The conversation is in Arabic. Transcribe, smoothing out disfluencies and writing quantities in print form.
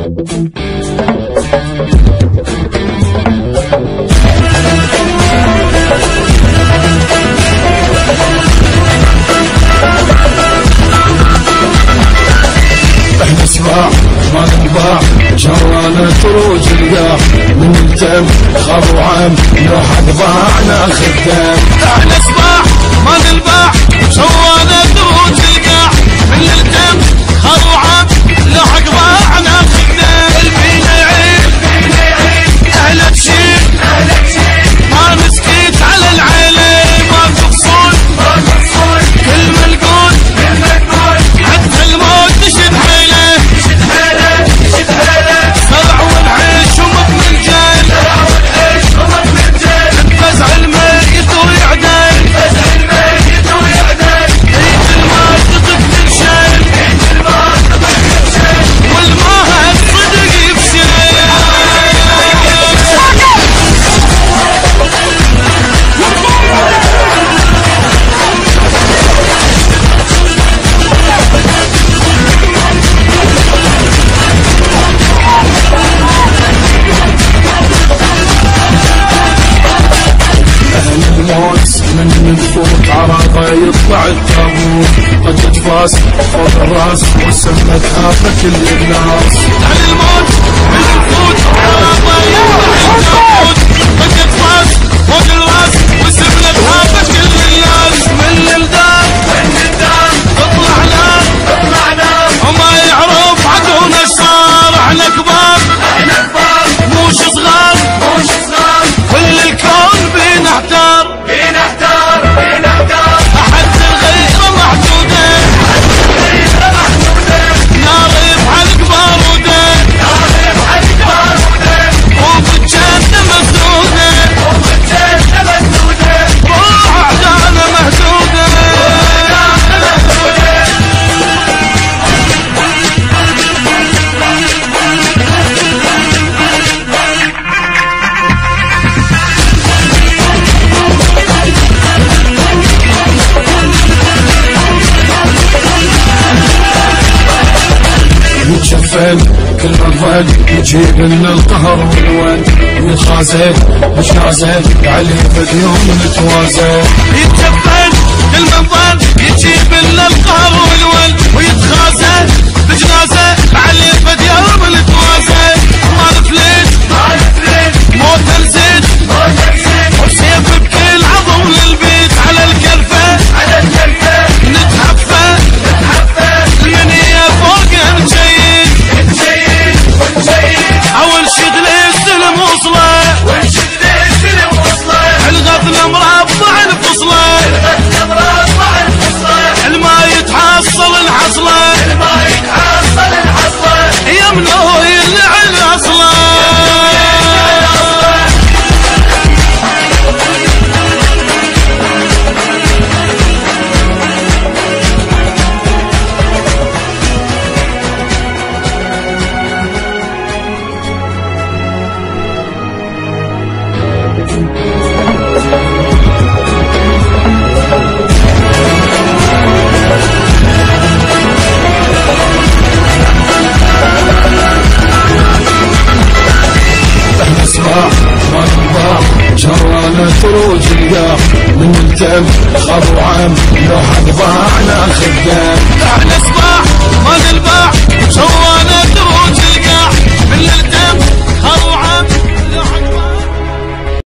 احنا سباع ما ننباع جرانا تروج القاع من التم خابو عام لو حد باعنا خدام. احنا سباع ما ننباع جرانا تروج القاع من التم خابو عام لو حد باعنا خدام. الفينا يعيب اهلا تشيل ما مسكيت على العيله ما تفصل كل ملقون حتى الموت تشد حيله صرع والعيش ومطن الجيل انفزع الميت ويعدل ايد الماء تطفل شيل والماء الصدق يفشل. الموت من فوق عراقه يطلع التابوت قد تفاس فوق الراس وسمت هافه كل الناس. عن الموت من فوق عراقه يطلع التابوت قد تفاس فوق الراس وسمت هافه كل الناس. من الدار تطلع نار وما يعرف عدونا ايش صار. احنا كبار موش صغار كل الكون بينا احتار احد الغير محدوده نار بحلق باروده وبالجنه مسدوده روح اعدانا مهدوده. نتشفن كل الظل يجيب لنا القهر والوان نتخازن مش نازل عليه في اليوم نتوازن. يتشفن كل منظر يجيب لنا القهر والول ويتخازن بجنازه عليه فد يوم نتوازن. ما نفلت موت نزيد وسيف بكل عظم للبيت على الكرفه نتحفه المنيه فوق نشيد اول شغل السلم وصله الغفله مربع الفصله الما يتحصل الحصله يمنعه يلعن اصله. ما ننباع جرانا تروج القاع من التم خابو عام لو حد باعنا خدام. احنا